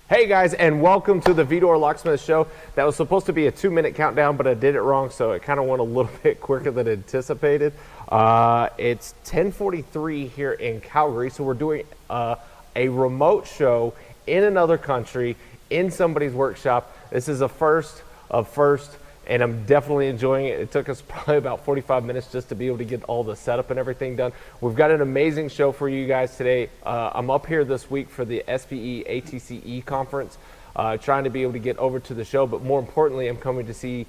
Hey guys, and welcome to the Vidor Locksmith Show. That was supposed to be a 2-minute countdown, but I did it wrong, so it kind of went a little bit quicker than anticipated. It's 10:43 here in Calgary, so we're doing a remote show in another country, in somebody's workshop. This is a first of first, and I'm definitely enjoying it. It took us probably about 45 minutes just to be able to get all the setup and everything done. We've got an amazing show for you guys today. I'm up here this week for the SPE ATCE conference, trying to be able to get over to the show, but more importantly, I'm coming to see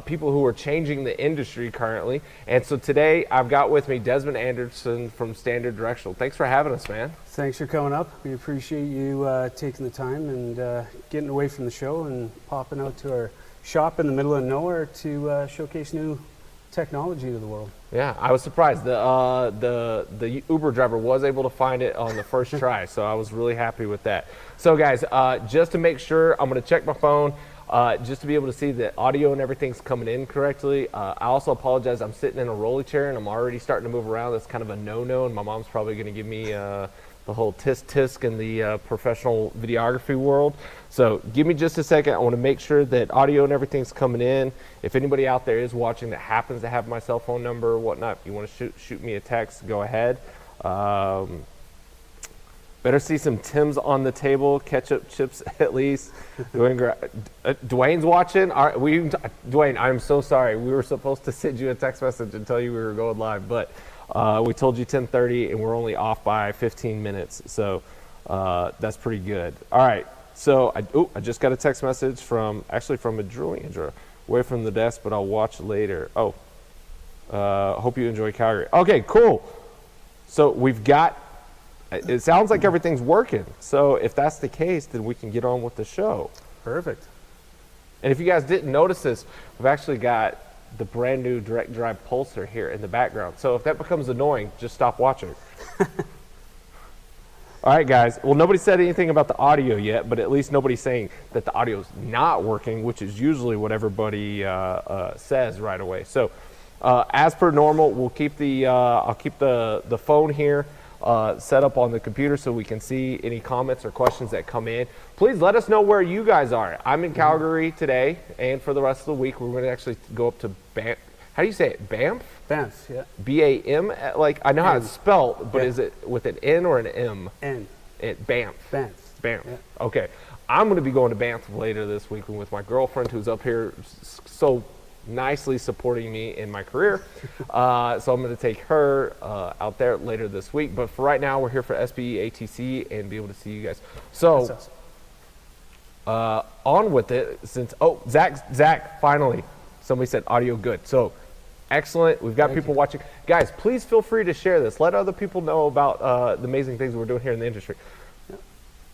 people who are changing the industry currently. And so today I've got with me Desmond Anderson from Standard Directional. Thanks for having us, man. Thanks for coming up. We appreciate you taking the time and getting away from the show and popping out to our shop in the middle of nowhere to showcase new technology to the world. Yeah, I was surprised. The Uber driver was able to find it on the first try, so I was really happy with that. So guys, just to make sure, I'm going to check my phone just to be able to see that audio and everything's coming in correctly. I also apologize, I'm sitting in a rolly chair and I'm already starting to move around. That's kind of a no-no, and my mom's probably going to give me the whole tisk in the professional videography world. So give me just a second. I want to make sure that audio and everything's coming in. If anybody out there is watching that happens to have my cell phone number or whatnot, if you want to shoot me a text, go ahead. Better see some Tims on the table, ketchup chips at least. Dwayne's watching. Dwayne, I'm so sorry. We were supposed to send you a text message and tell you we were going live, but we told you 10:30 and we're only off by 15 minutes. So that's pretty good. All right. So I just got a text message from a drilling engineer away from the desk, but I'll watch later. Hope you enjoy Calgary. Okay, cool. So it sounds like everything's working. So if that's the case, then we can get on with the show. Perfect. And if you guys didn't notice this, we've actually got the brand new direct drive pulser here in the background. So if that becomes annoying, just stop watching. All right, guys. Well, nobody said anything about the audio yet, but at least nobody's saying that the audio's not working, which is usually what everybody says right away. So as per normal, we'll keep I'll keep the phone here set up on the computer so we can see any comments or questions that come in. Please let us know where you guys are. I'm in Calgary today, and for the rest of the week, we're going to actually go up to Banff. How do you say it? Banff? Banff, yeah. B-A-M? Like, I know how it's spelled, but Yeah. Is it with an N or an M? N. Banff. Banff. Banff. Yeah. Okay. I'm going to be going to Banff later this week with my girlfriend who's up here so nicely supporting me in my career. So I'm going to take her out there later this week. But for right now, we're here for SPE ATC and be able to see you guys. So on with it. Zach, finally, somebody said audio good. So excellent. We've got people watching. Guys, please feel free to share this. Let other people know about the amazing things we're doing here in the industry. Yeah.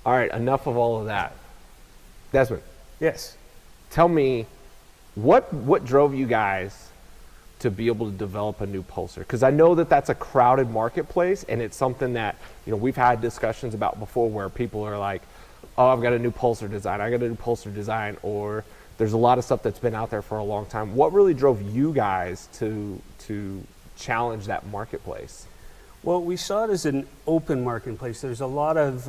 All right, enough of all of that. Desmond. Yes. Tell me, what drove you guys to be able to develop a new pulser? Because I know that that's a crowded marketplace, and it's something that we've had discussions about before, where people are like, "Oh, I've got a new pulser design," or there's a lot of stuff that's been out there for a long time. What really drove you guys to challenge that marketplace? Well, we saw it as an open marketplace. There's a lot of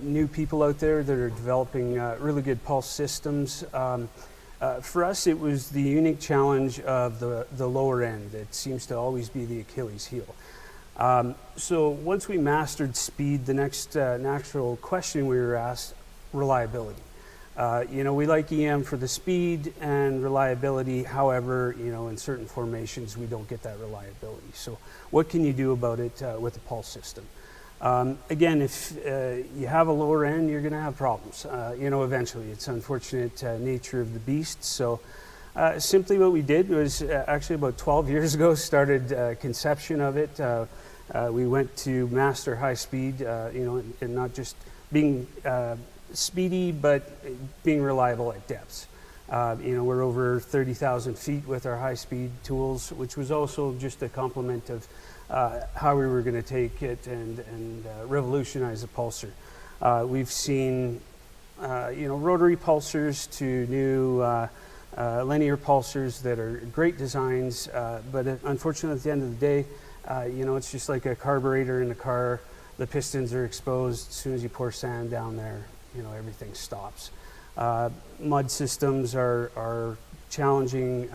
new people out there that are developing really good pulse systems. For us, it was the unique challenge of the lower end that seems to always be the Achilles heel. So once we mastered speed, the next natural question we were asked, reliability. We like EM for the speed and reliability. However, in certain formations, we don't get that reliability. So what can you do about it with the pulse system? Again, if you have a lower end, you're going to have problems. Eventually, it's unfortunate nature of the beast. So simply what we did was actually about 12 years ago, started conception of it. We went to master high speed, and not just being speedy, but being reliable at depths. We're over 30,000 feet with our high speed tools, which was also just a complement of how we were going to take it and revolutionize the pulsar. We've seen, rotary pulsars to new linear pulsars that are great designs, but unfortunately, at the end of the day, it's just like a carburetor in a car. The pistons are exposed as soon as you pour sand down there. everything stops. Mud systems are challenging,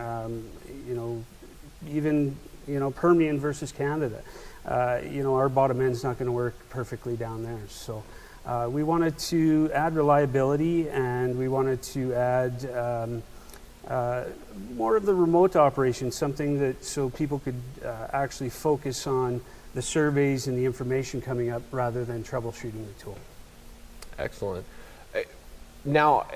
even Permian versus Canada. Our bottom end's not going to work perfectly down there. So we wanted to add reliability, and we wanted to add more of the remote operation, something that so people could actually focus on the surveys and the information coming up rather than troubleshooting the tool. Excellent. Now,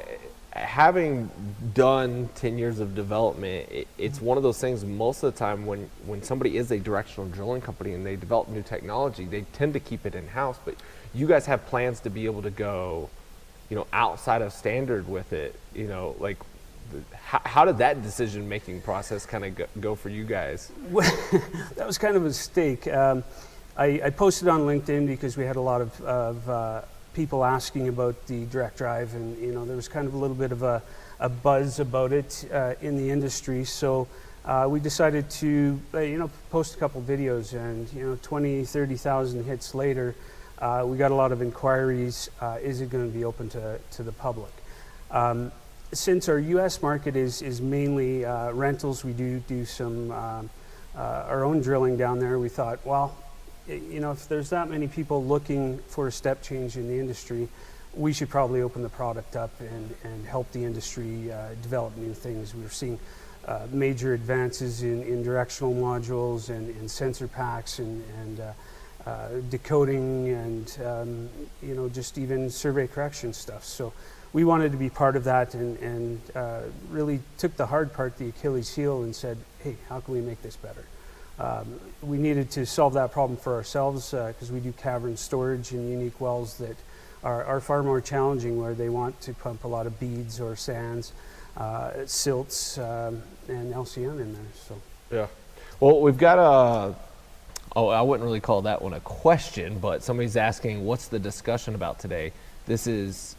having done 10 years of development, it's one of those things most of the time when somebody is a directional drilling company and they develop new technology, they tend to keep it in-house, but you guys have plans to be able to go, outside of standard with it, like how did that decision-making process kind of go for you guys? Well, that was kind of a mistake. I posted on LinkedIn because we had a lot of people asking about the direct drive, and there was kind of a little bit of a buzz about it in the industry. So we decided to post a couple videos, and 20, 30,000 hits later, we got a lot of inquiries. Is it going to be open to the public? Since our U.S. market is mainly rentals, we do some our own drilling down there. We thought, well, if there's that many people looking for a step change in the industry, we should probably open the product up and help the industry develop new things. We're seeing major advances in directional modules and sensor packs and decoding and just even survey correction stuff. So we wanted to be part of that and really took the hard part, the Achilles heel, and said, hey, how can we make this better? We needed to solve that problem for ourselves because we do cavern storage in unique wells that are far more challenging, where they want to pump a lot of beads or sands, silts, and LCM in there. So yeah, well, we've got I wouldn't really call that one a question, but somebody's asking, what's the discussion about today? This is,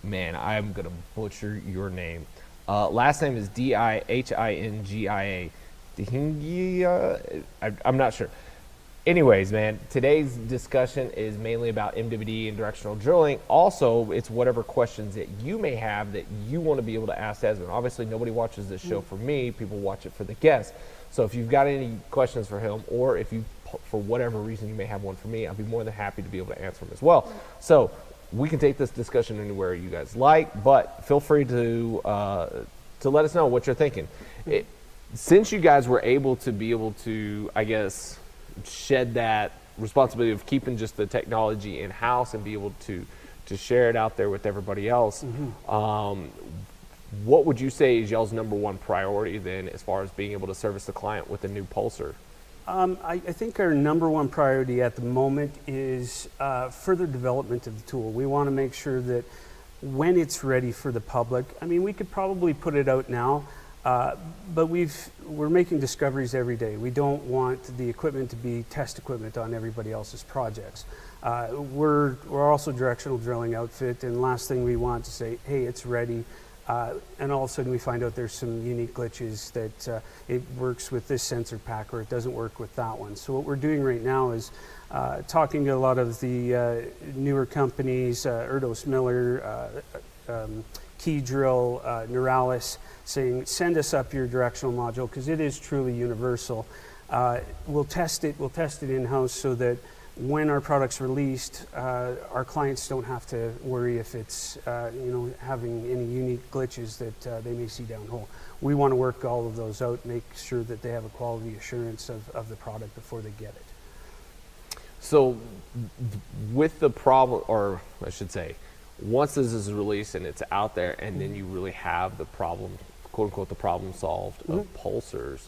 man, I'm gonna butcher your name. Last name is Dihingia. Dihingia? I'm not sure. Anyways, man, today's discussion is mainly about MWD and directional drilling. Also, it's whatever questions that you may have that you want to be able to ask Desmond. Obviously, nobody watches this show for me. People watch it for the guests. So if you've got any questions for him, or if you, for whatever reason, you may have one for me, I'll be more than happy to be able to answer them as well. So we can take this discussion anywhere you guys like, but feel free to let us know what you're thinking. Since you guys were able to, I guess, shed that responsibility of keeping just the technology in-house and be able to share it out there with everybody else, what would you say is y'all's number one priority then as far as being able to service the client with a new pulsar? I think our number one priority at the moment is further development of the tool. We want to make sure that when it's ready for the public, I mean, we could probably put it out now, but we're making discoveries every day. We don't want the equipment to be test equipment on everybody else's projects. We're also a directional drilling outfit, and last thing we want to say, hey, it's ready, and all of a sudden we find out there's some unique glitches that it works with this sensor pack or it doesn't work with that one. So what we're doing right now is talking to a lot of the newer companies, Erdos Miller, Key Drill, Neuralis, saying send us up your directional module because it is truly universal. We'll test it in-house so that when our product's released, our clients don't have to worry if it's having any unique glitches that they may see downhole. We want to work all of those out, make sure that they have a quality assurance of the product before they get it. So with the problem, or I should say, once this is released and it's out there and then you really have the problem, quote unquote, the problem solved of pulsars,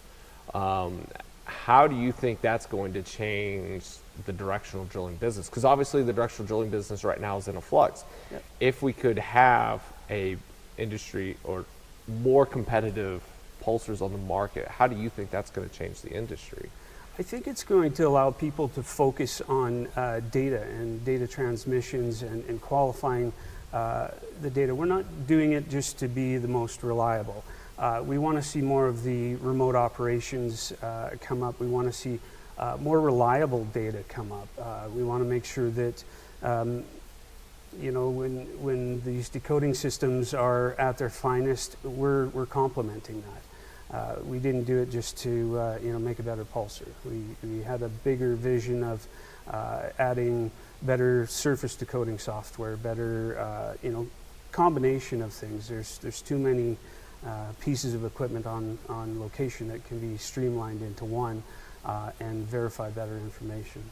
how do you think that's going to change the directional drilling business? Because obviously the directional drilling business right now is in a flux. Yep. If we could have a industry or more competitive pulsars on the market, how do you think that's going to change the industry? I think it's going to allow people to focus on data and data transmissions and qualifying the data. We're not doing it just to be the most reliable. We want to see more of the remote operations come up. We want to see more reliable data come up. We want to make sure that you know, when these decoding systems are at their finest, we're complementing that. We didn't do it just to you know, make a better pulser. We had a bigger vision of adding better surface decoding software, better you know, combination of things. There's too many pieces of equipment on location that can be streamlined into one and verify better information.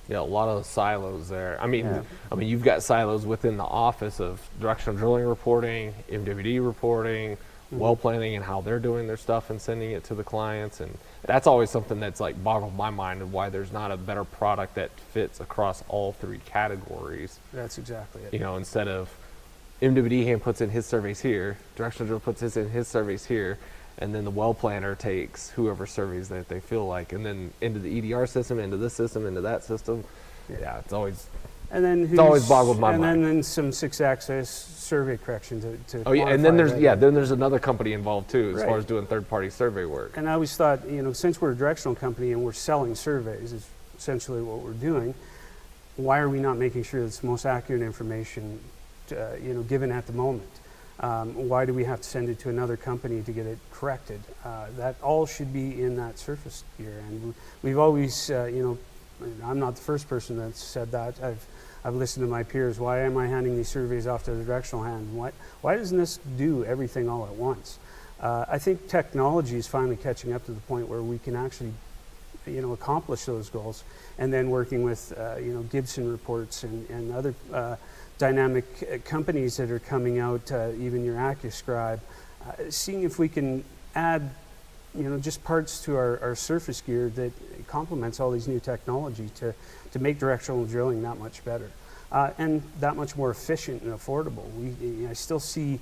Yeah, a lot of silos there. I mean, you've got silos within the office of directional drilling reporting, MWD reporting, well planning, and how they're doing their stuff and sending it to the clients. And that's always something that's like boggled my mind of why there's not a better product that fits across all three categories. That's exactly it. You know, instead of MWD hand puts in his surveys here, directional drill puts in his surveys here, and then the well planner takes whoever surveys that they feel like, and then into the EDR system, into this system, into that system. Yeah, it's always boggled my mind. And then some 6-axis survey correction to oh yeah, and then there's another company involved too, as far as doing third-party survey work. And I always thought, you know, since we're a directional company and we're selling surveys, is essentially what we're doing. Why are we not making sure it's the most accurate information, you know, given at the moment? Why do we have to send it to another company to get it corrected? That all should be in that surface gear, and we've always, you know, I'm not the first person that's said that. I've listened to my peers. Why am I handing these surveys off to the directional hand? Why doesn't this do everything all at once? I think technology is finally catching up to the point where we can actually, you know, accomplish those goals, and then working with, you know, Gibson reports and other dynamic companies that are coming out, even your AccuScribe, seeing if we can add, you know, just parts to our surface gear that complements all these new technology to make directional drilling that much better and that much more efficient and affordable. I still see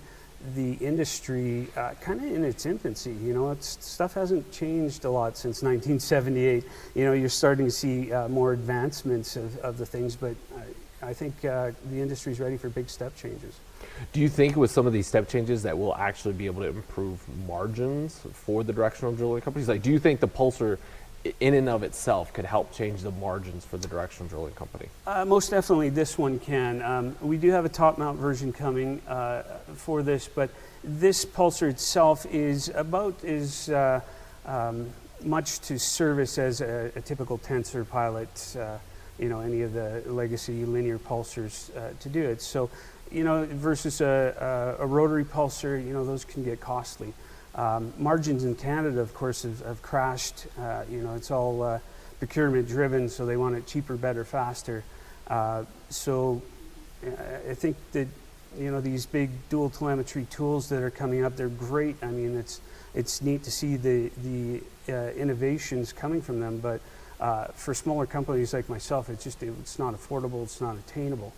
the industry kind of in its infancy. You know, stuff hasn't changed a lot since 1978. You know, you're starting to see more advancements of the things, but I think the industry is ready for big step changes. Do you think with some of these step changes that we'll actually be able to improve margins for the directional drilling companies? Like, do you think the pulsar in and of itself could help change the margins for the directional drilling company? Most definitely this one can. We do have a top mount version coming for this, but this pulsar itself is about as much to service as a typical tensor pilot, you know, any of the legacy linear pulsars to do it. So, you know, versus a rotary pulsar, you know, those can get costly. Margins in Canada, of course, have crashed. You know, it's all procurement driven, so they want it cheaper, better, faster. So I think that, you know, these big dual telemetry tools that are coming up, they're great. I mean, it's neat to see the innovations coming from them, but for smaller companies like myself, it's not affordable, it's not attainable.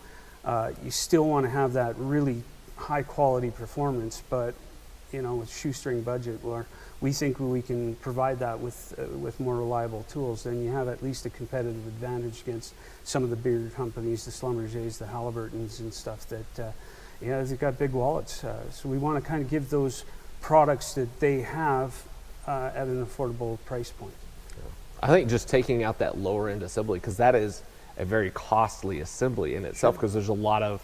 You still want to have that really high quality performance, but, you know, with shoestring budget, where we think we can provide that with more reliable tools, then you have at least a competitive advantage against some of the bigger companies, the Schlumbergers, the Halliburtons and stuff that, you know, they've got big wallets. So we want to kind of give those products that they have at an affordable price point. I think just taking out that lower end assembly, because that is a very costly assembly in itself, because there's a lot of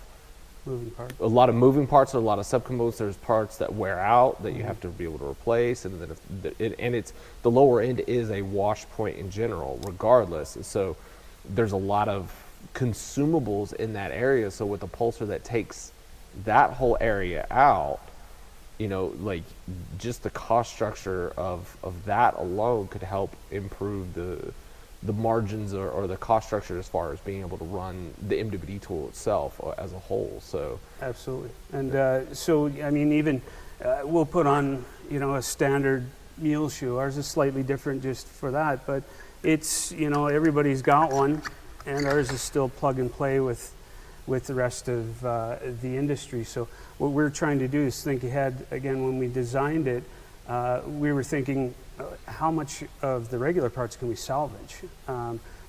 moving parts, and a lot of subcomponents. There's parts that wear out that you have to be able to replace, and then it's the lower end is a wash point in general, regardless. And so there's a lot of consumables in that area. So with a pulsar that takes that whole area out, you know, like just the cost structure of that alone could help improve the margins or the cost structure as far as being able to run the MWD tool itself as a whole. So absolutely. And so I mean, even we'll put on, you know, a standard mule shoe. Ours is slightly different just for that, but it's, you know, everybody's got one, and ours is still plug and play with the rest of the industry. So what we're trying to do is think ahead. Again, when we designed it, we were thinking how much of the regular parts can we salvage?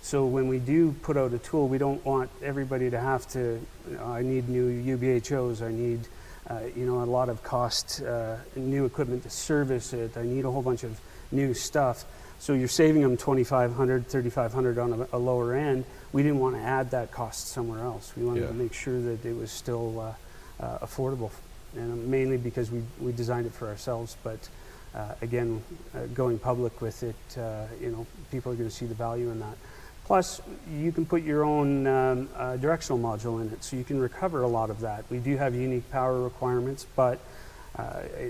So when we do put out a tool, we don't want everybody to have to, you know, I need new UBHOs, I need you know, a lot of cost, new equipment to service it, I need a whole bunch of new stuff. So you're saving them $2,500, $3,500 on a lower end. We didn't want to add that cost somewhere else. We wanted to make sure that it was still affordable, and mainly because we designed it for ourselves. But again, going public with it, people are going to see the value in that. Plus, you can put your own directional module in it, so you can recover a lot of that. We do have unique power requirements, but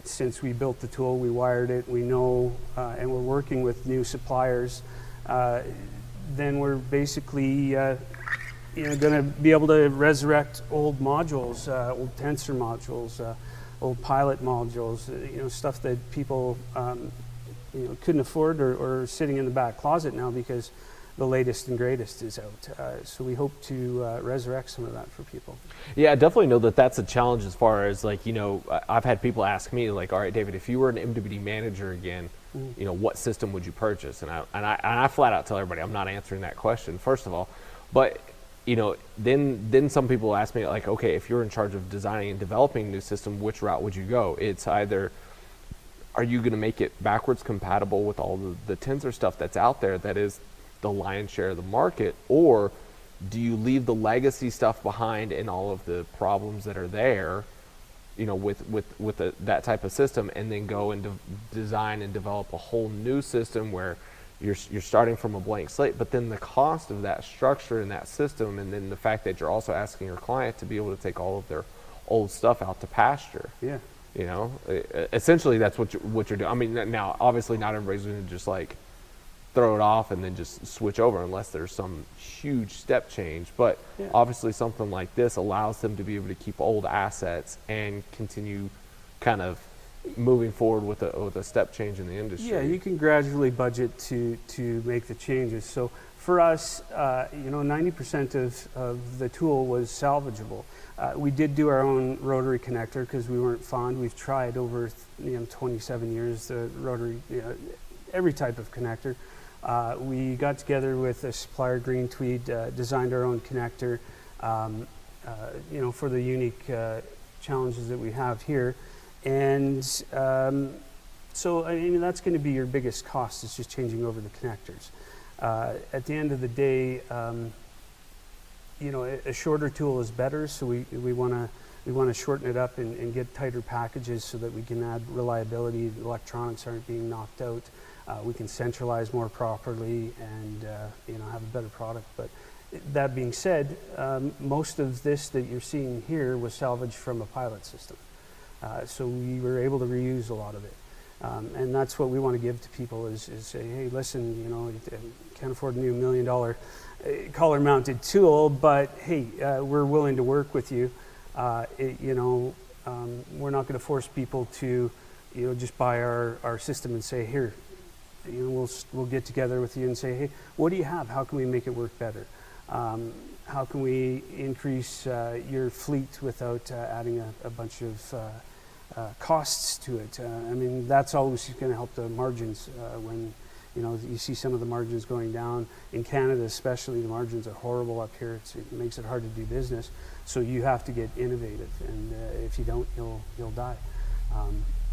since we built the tool, we wired it, we know, and we're working with new suppliers, then we're basically going to be able to resurrect old modules, old tensor modules, old pilot modules, stuff that people couldn't afford or sitting in the back closet now because the latest and greatest is out. So we hope to resurrect some of that for people. Yeah, I definitely know that that's a challenge as far as I've had people ask me all right, David, if you were an MWD manager again, what system would you purchase? And I flat out tell everybody I'm not answering that question, first of all. But then some people ask me okay, if you're in charge of designing and developing a new system, which route would you go? It's either, are you going to make it backwards compatible with all the tensor stuff that's out there that is the lion's share of the market, or do you leave the legacy stuff behind and all of the problems that are there, with that type of system, and then go and design and develop a whole new system where you're starting from a blank slate, but then the cost of that structure and that system, and then the fact that you're also asking your client to be able to take all of their old stuff out to pasture. Yeah. Essentially that's what you're doing. I mean, now obviously not everybody's going to just throw it off and then just switch over unless there's some huge step change. But obviously something like this allows them to be able to keep old assets and continue kind of moving forward with a step change in the industry. Yeah, you can gradually budget to make the changes. So for us, 90% of the tool was salvageable. We did do our own rotary connector because we weren't fond. We've tried over 27 years the rotary, every type of connector. We got together with a supplier, Green Tweed, designed our own connector, for the unique challenges that we have here. And so that's going to be your biggest cost, is just changing over the connectors. At the end of the day, a shorter tool is better, so we want to shorten it up and get tighter packages so that we can add reliability. The electronics aren't being knocked out. We can centralize more properly and have a better product. But that being said, most of this that you're seeing here was salvaged from a pilot system. So we were able to reuse a lot of it. And that's what we want to give to people is say, hey, listen, you can't afford a new $1 million collar-mounted tool, but hey, we're willing to work with you. We're not going to force people to, just buy our system and say, here, we'll get together with you and say, hey, what do you have? How can we make it work better? How can we increase your fleet without adding a bunch of costs to it? That's always going to help the margins when you see some of the margins going down. In Canada especially, the margins are horrible up here. It makes it hard to do business. So you have to get innovative, and if you don't, you'll die.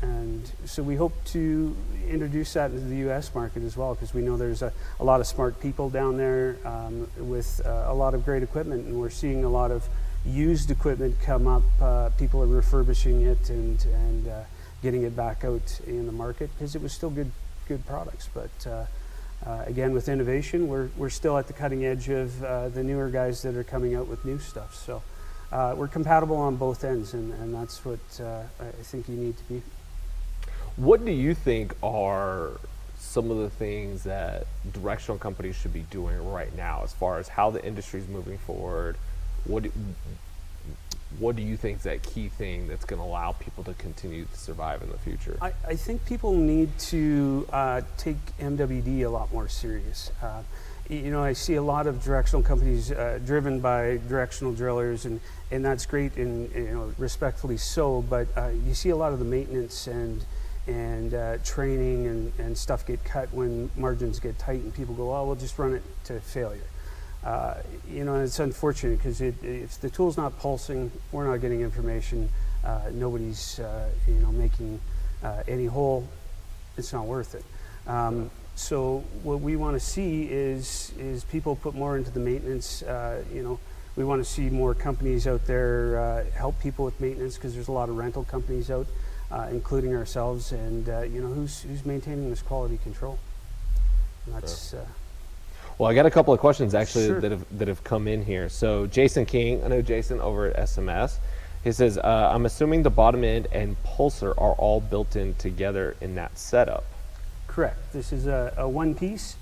And so we hope to introduce that into the U.S. market as well, because we know there's a lot of smart people down there with a lot of great equipment, and we're seeing a lot of used equipment come up. People are refurbishing it and getting it back out in the market because it was still good products. But again, with innovation, we're still at the cutting edge of the newer guys that are coming out with new stuff. So we're compatible on both ends, and that's what I think you need to be. What do you think are some of the things that directional companies should be doing right now as far as how the industry is moving forward? What do you think is that key thing that's going to allow people to continue to survive in the future? I think people need to take MWD a lot more serious. I see a lot of directional companies driven by directional drillers, and that's great, and respectfully so. But you see a lot of the maintenance and training and stuff get cut when margins get tight, and people go, "Oh, we'll just run it to failure." It's unfortunate because if the tool's not pulsing, we're not getting information. Nobody's making any hole. It's not worth it. So what we want to see is people put more into the maintenance. We want to see more companies out there help people with maintenance, because there's a lot of rental companies out, including ourselves, and who's maintaining this quality control. And that's. Well, I got a couple of questions actually Sure. that have come in here. So Jason King, I know Jason over at SMS. He says, I'm assuming the bottom end and pulsar are all built in together in that setup. Correct. This is a one piece.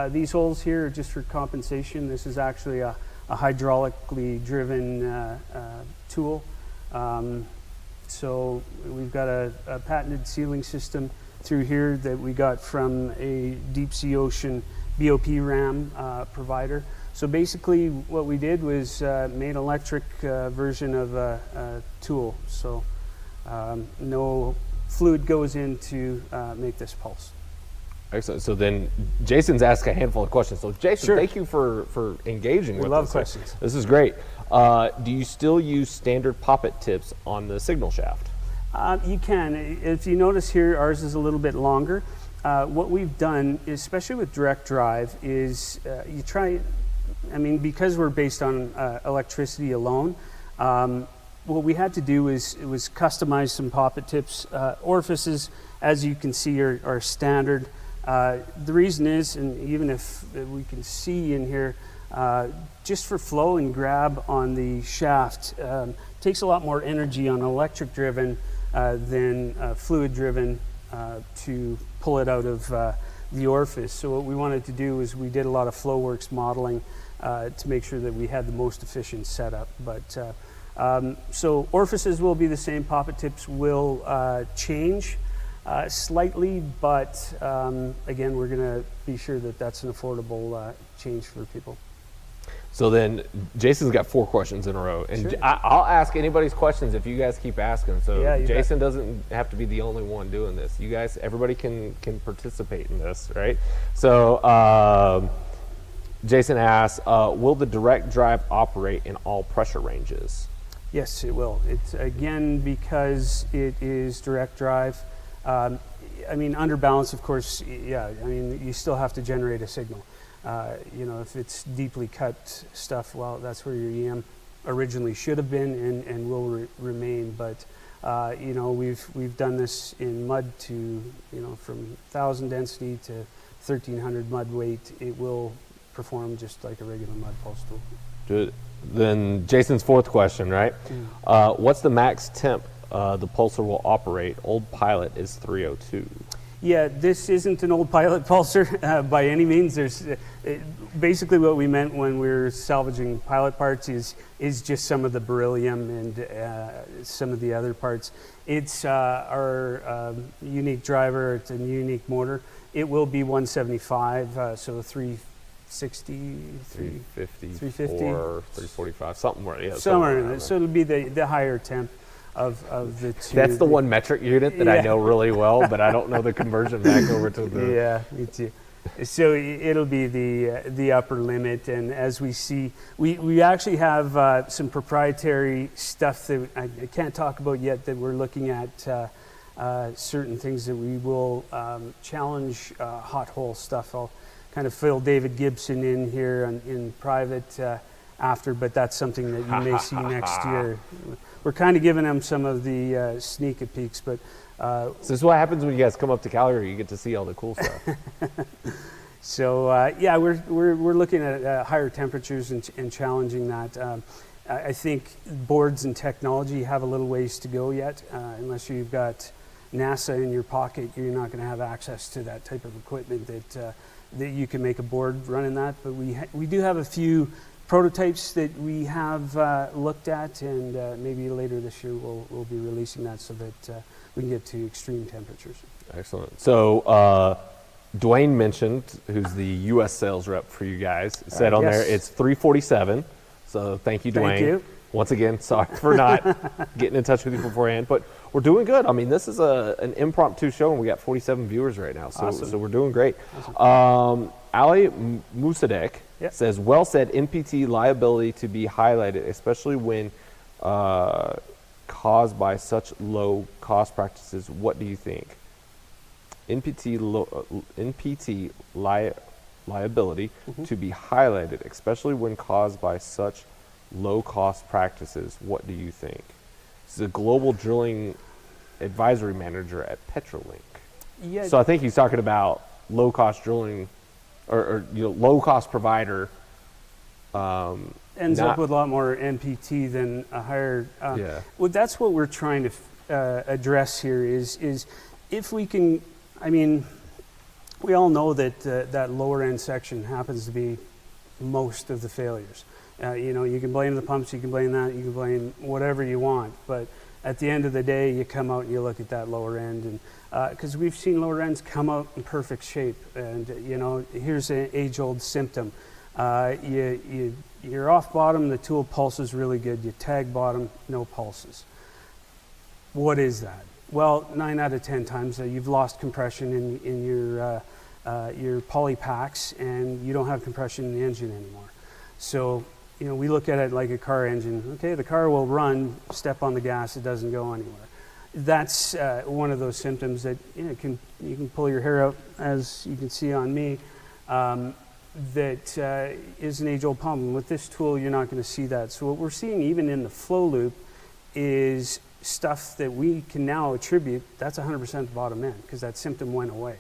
These holes here are just for compensation. This is actually a hydraulically driven tool. So we've got a patented sealing system through here that we got from a deep sea ocean BOP RAM provider. So basically what we did was made an electric version of a tool. So no fluid goes in to make this pulse. Excellent. So then Jason's asked a handful of questions. So Jason, Sure. thank you for engaging with us. We love here. questions. This is great. Do you still use standard poppet tips on the signal shaft? You can. If you notice here, ours is a little bit longer. What we've done, especially with direct drive, is you try, because we're based on electricity alone, what we had to do was customize some poppet tips. Orifices, as you can see, are standard. The reason is, and even if we can see in here, just for flow and grab on the shaft, takes a lot more energy on electric driven than fluid driven to pull it out of the orifice. So what we wanted to do is we did a lot of FlowWorks modeling to make sure that we had the most efficient setup. But so orifices will be the same, poppet tips will change slightly, but again, we're going to be sure that that's an affordable change for people. So then Jason's got 4 questions in a row, and Sure. I'll ask anybody's questions if you guys keep asking. So Yeah, you bet. Jason doesn't have to be the only one doing this. You guys, everybody can participate in this, right? So Jason asks, will the direct drive operate in all pressure ranges? Yes, it will. It's again because it is direct drive. Under balance, of course, yeah. You still have to generate a signal. If it's deeply cut stuff, well, that's where your EM originally should have been and will remain. But we've done this in mud to from 1,000 density to 1,300 mud weight. It will perform just like a regular mud pulse tool. Good. Then Jason's 4th question, right? What's the max temp the pulsar will operate? Old Pilot is 302. Yeah, this isn't an old Pilot pulsar by any means. There's basically what we meant when we were salvaging Pilot parts is just some of the beryllium and some of the other parts. It's our unique driver. It's a unique motor. It will be 175, so 360, 350, 350, 345, somewhere. Yeah, somewhere in there. So it'll be the higher temp of the two. That's the one metric unit that I Yeah. know really well, but I don't know the conversion back over to the. Yeah, me too. So it'll be the upper limit, and as we see, we actually have some proprietary stuff that I can't talk about yet, that we're looking at certain things that we will challenge hot hole stuff. I'll kind of fill David Gibson in here in private after, but that's something that you may see next year. We're kind of giving them some of the sneak peeks, but So this is what happens when you guys come up to Calgary. You get to see all the cool stuff. so yeah, we're looking at higher temperatures and challenging that. I think boards and technology have a little ways to go yet. Unless you've got NASA in your pocket, you're not going to have access to that type of equipment that you can make a board running that. But we do have a few prototypes that we have looked at, and maybe later this year we'll be releasing that so that we can get to extreme temperatures. Excellent. So Dwayne mentioned, who's the U.S. sales rep for you guys, said on yes. there it's 347. So thank you, Dwayne. Thank you. Once again, sorry for not getting in touch with you beforehand, but we're doing good. I mean, this is an impromptu show, and we got 47 viewers right now, so Awesome. so we're doing great. Ali Musadek Yep. says, well said, NPT liability to be highlighted, especially when caused by such low cost practices. What do you think? NPT liability to be highlighted, especially when caused by such low-cost practices. What do you think? This is a global drilling advisory manager at Petrolink. Yeah. So I think he's talking about low-cost drilling, or low-cost provider. Ends up with a lot more NPT than a higher. Yeah. Well, that's what we're trying to address here. Is if we can. I mean, we all know that that lower end section happens to be most of the failures. You can blame the pumps, you can blame that, you can blame whatever you want, but at the end of the day, you come out and you look at that lower end, and because we've seen lower ends come out in perfect shape, and here's an age-old symptom. You're off bottom, the tool pulses really good. You tag bottom, no pulses. What is that? Well, 9 out of 10 times you've lost compression in your poly packs, and you don't have compression in the engine anymore. So, we look at it like a car engine. Okay, the car will run, step on the gas, it doesn't go anywhere. That's one of those symptoms that you can pull your hair out, as you can see on me. That is an age-old problem. With this tool, you're not going to see that. So what we're seeing even in the flow loop is stuff that we can now attribute, that's 100% the bottom end, because that symptom went away.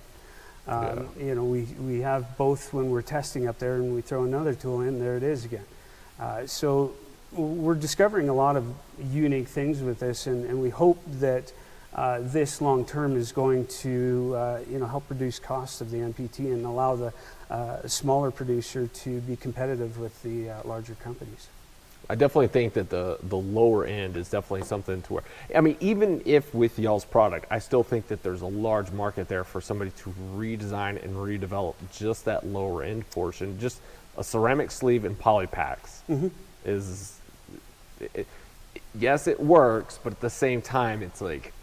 We have both when we're testing up there, and we throw another tool in, there it is again. So we're discovering a lot of unique things with this, and we hope that this long-term is going to help reduce costs of the NPT and allow the smaller producer to be competitive with the larger companies. I definitely think that the lower end is definitely something to where, I mean, even if with y'all's product, I still think that there's a large market there for somebody to redesign and redevelop just that lower end portion. Just a ceramic sleeve and poly packs yes, it works, but at the same time, it's like,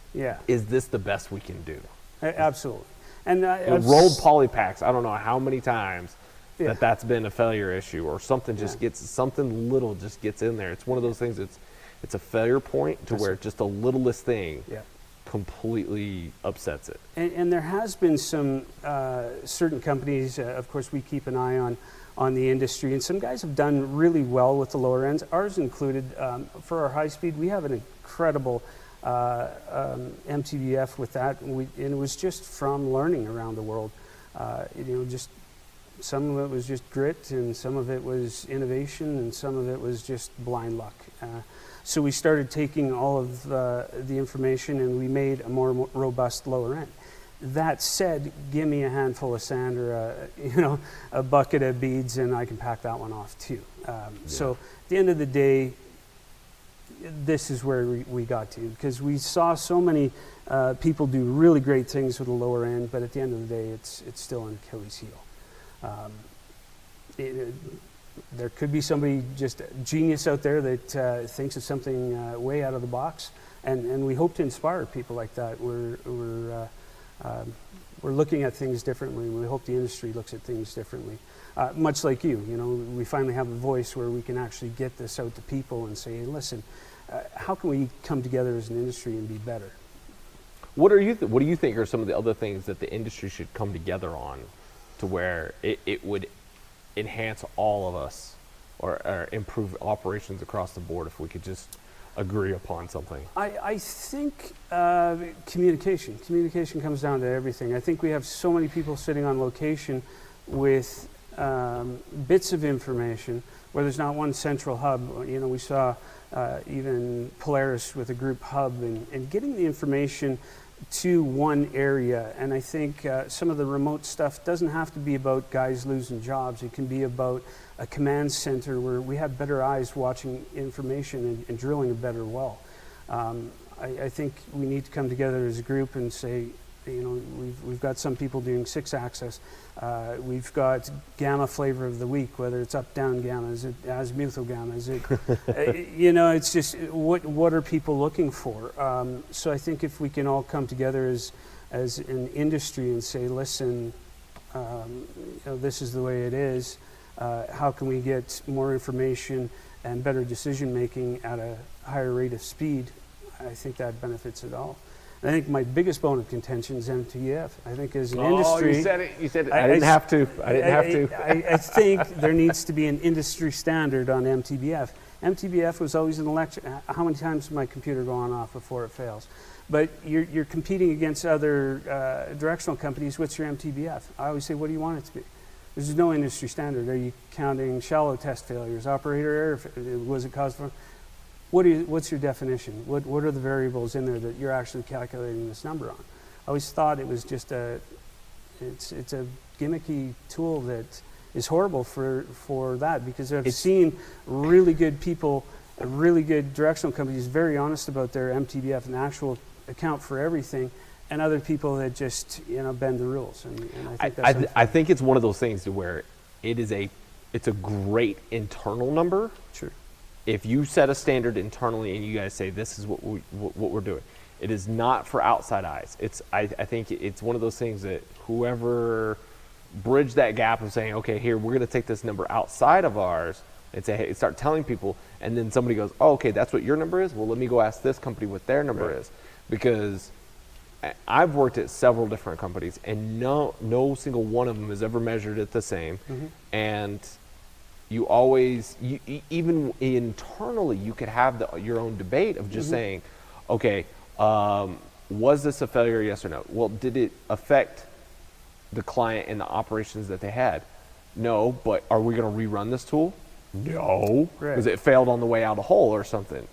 is this the best we can do? Absolutely. And rolled poly packs, I don't know how many times that's been a failure issue, or something just something little just gets in there. It's one of those things. It's a failure point to where just the littlest thing completely upsets it. And there has been some certain companies. Of course, we keep an eye on the industry, and some guys have done really well with the lower ends. Ours included. For our high speed, we have an incredible MTBF with that, and it was just from learning around the world. Just some of it was just grit, and some of it was innovation, and some of it was just blind luck. So we started taking all of the information, and we made a more robust lower end. That said, give me a handful of sand or a bucket of beads, and I can pack that one off too. So at the end of the day, this is where we got to, because we saw so many people do really great things with the lower end, but at the end of the day, it's still an Achilles heel. There could be somebody just genius out there that thinks of something way out of the box, and we hope to inspire people like that. We're looking at things differently. We hope the industry looks at things differently. Much like you, we finally have a voice where we can actually get this out to people and say, hey, listen, how can we come together as an industry and be better? What do you think are some of the other things that the industry should come together on, to where it would enhance all of us, or improve operations across the board, if we could just agree upon something? I think communication. Communication comes down to everything. I think we have so many people sitting on location with bits of information where there's not one central hub. We saw even Polaris with a group hub, and getting the information to one area. And I think some of the remote stuff doesn't have to be about guys losing jobs. It can be about a command center where we have better eyes watching information and drilling a better well. I think we need to come together as a group and say, we've got some people doing 6-axis. We've got gamma flavor of the week, whether it's up, down gamma, is it azimuthal gamma, is it, it's just what are people looking for? So I think if we can all come together as an industry and say, listen, this is the way it is. How can we get more information and better decision making at a higher rate of speed? I think that benefits it all. I think my biggest bone of contention is MTBF. I think as an industry... You said it. You said it. I didn't have to. I think there needs to be an industry standard on MTBF. MTBF was always an electric... How many times does my computer go on and off before it fails? But you're competing against other directional companies. What's your MTBF? I always say, what do you want it to be? There's no industry standard. Are you counting shallow test failures, operator error? Was it caused from... What's your definition? What are the variables in there that you're actually calculating this number on? I always thought it was just it's a gimmicky tool that is horrible for that, because I've seen really good people, really good directional companies, very honest about their MTBF and actual account for everything, and other people that just bend the rules. And I think that's I think it's one of those things to where it's a great internal number. Sure. If you set a standard internally and you guys say this is what we're doing, it is not for outside eyes. I think it's one of those things that whoever bridged that gap of saying, okay, here we're going to take this number outside of ours and say, hey, start telling people, and then somebody goes, oh, okay, that's what your number is. Well, let me go ask this company what their number is, because I've worked at several different companies and no single one of them has ever measured it the same, and you always, even internally, you could have your own debate of just saying, okay, was this a failure, yes or no? Well, did it affect the client and the operations that they had? No, but are we going to rerun this tool? No, because it failed on the way out a hole or something.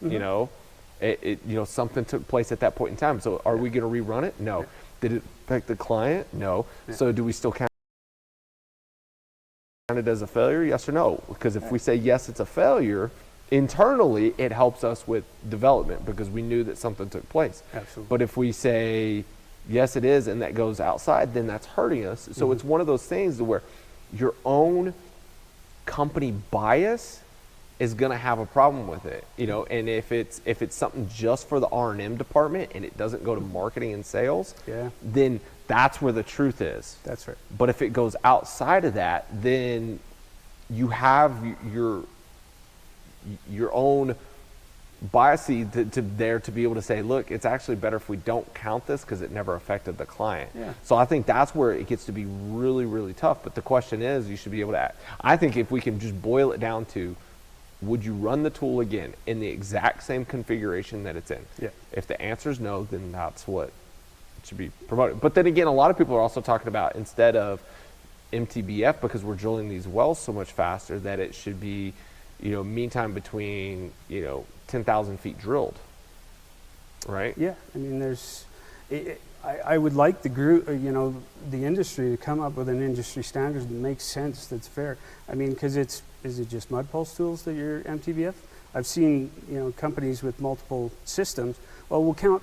Something took place at that point in time. So are we going to rerun it? No. Did it affect the client? No. So do we still count it as a failure? Yes or no? Because if we say yes, it's a failure, internally it helps us with development because we knew that something took place. Absolutely. But if we say yes, it is, and that goes outside, then that's hurting us. So it's one of those things where your own company bias is going to have a problem with it, and if it's something just for the R&M department and it doesn't go to marketing and sales, then that's where the truth is. That's right. But if it goes outside of that, then you have your own bias to there to be able to say, look, it's actually better if we don't count this because it never affected the client. So I think that's where it gets to be really, really tough. But the question is, you should be able to, I think if we can just boil it down to, would you run the tool again in the exact same configuration that it's in? If the answer is no, then that's what should be promoted. But then again, a lot of people are also talking about, instead of MTBF, because we're drilling these wells so much faster, that it should be, mean time between, 10,000 feet drilled, right? Yeah, I mean, I would like the group, the industry to come up with an industry standard that makes sense, that's fair. I mean, because is it just mud pulse tools that you're MTBF? I've seen, companies with multiple systems. Well, we'll count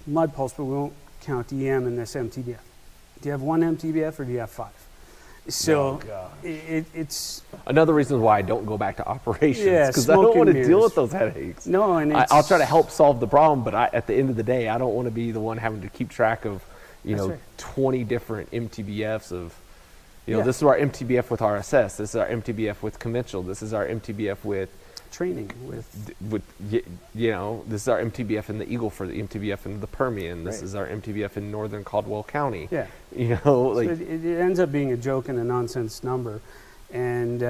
mud pulse, but we won't count EM in this MTBF. Do you have one MTBF or do you have 5? So it's another reason why I don't go back to operations, because I don't want to deal with those headaches. No, and I'll try to help solve the problem, but at the end of the day, I don't want to be the one having to keep track of 20 different MTBFs of this is our MTBF with RSS, this is our MTBF with conventional, this is our MTBF with training, with this is our MTBF in the Eagle for the MTBF in the Permian. This is our MTBF in northern Caldwell County. So it ends up being a joke and a nonsense number, and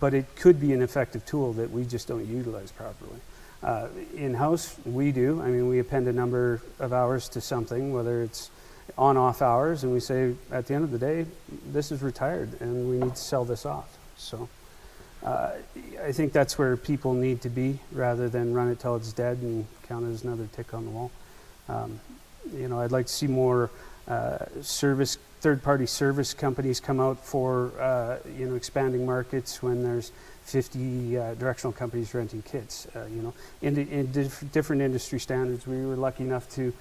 but it could be an effective tool that we just don't utilize properly. In-house, we do. I mean, we append a number of hours to something, whether it's on-off hours, and we say at the end of the day, this is retired, and we need to sell this off. So. I think that's where people need to be, rather than run it till it's dead and count it as another tick on the wall. I'd like to see more third-party service companies come out for expanding markets when there's 50 directional companies renting kits. In different industry standards, we were lucky enough to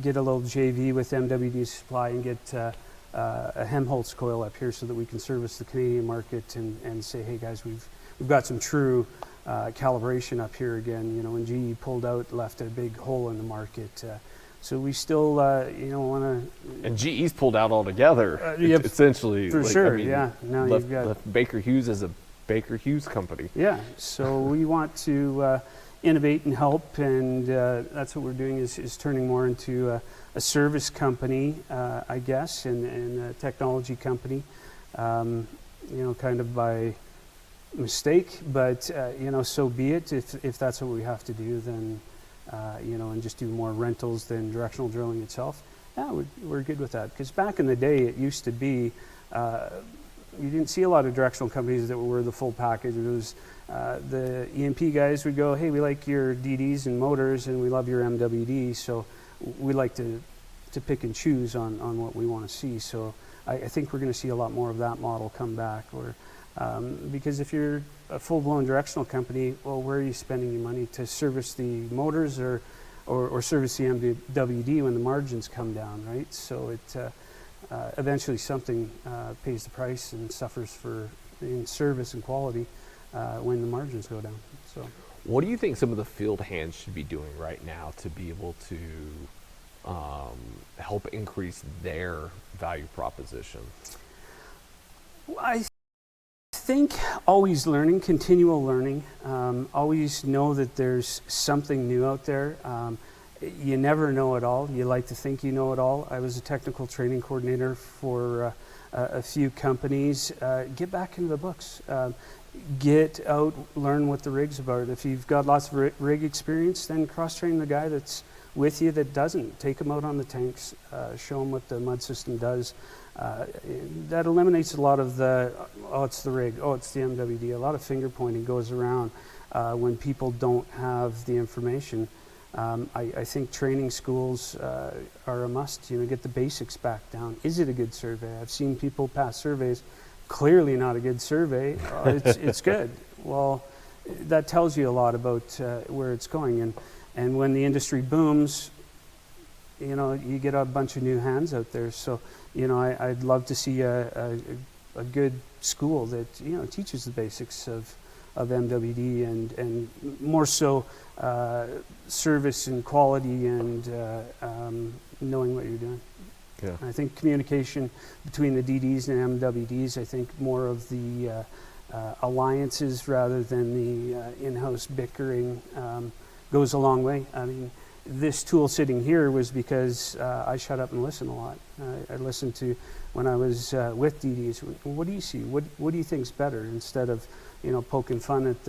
get a little JV with MWD Supply and get a Helmholtz coil up here so that we can service the Canadian market and say, hey guys, we've got some true calibration up here again. When GE pulled out, left a big hole in the market. So we still, want to. And GE's pulled out altogether, essentially. For sure, yeah. Now left Baker Hughes as a Baker Hughes company. Yeah. So we want to, innovate and help, and that's what we're doing is turning more into a service company, I guess, and a technology company, kind of by mistake, but so be it. If that's what we have to do, then and just do more rentals than directional drilling itself. Yeah, we're good with that. Because back in the day, it used to be you didn't see a lot of directional companies that were the full package. It was the E&P guys would go, hey, we like your DDs and motors, and we love your MWD, so we like to pick and choose on what we want to see. So I think we're going to see a lot more of that model come back. Because if you're a full-blown directional company, well, where are you spending your money to service the motors or service the MWD when the margins come down, right? So it eventually something pays the price and suffers in service and quality when the margins go down. So, what do you think some of the field hands should be doing right now to be able to help increase their value proposition? I think always learning, continual learning. Always know that there's something new out there. You never know it all. You like to think you know it all. I was a technical training coordinator for a few companies. Get back into the books. Get out, learn what the rig's about. If you've got lots of rig experience, then cross-train the guy that's with you that doesn't. Take them out on the tanks. Show them what the mud system does. That eliminates a lot of it's the rig, it's the MWD. A lot of finger pointing goes around when people don't have the information. I think training schools are a must. Get the basics back down. Is it a good survey? I've seen people pass surveys, clearly not a good survey. It's good. Well, that tells you a lot about where it's going. And when the industry booms, you get a bunch of new hands out there. So, I'd love to see a good school that teaches the basics of MWD and more so service and quality and knowing what you're doing. Yeah. I think communication between the DDs and MWDs, I think more of the alliances rather than the in-house bickering goes a long way. I mean, this tool sitting here was because I shut up and listen a lot. I listened to when I was with DDs. What do you see? What do you think's better? Instead of poking fun at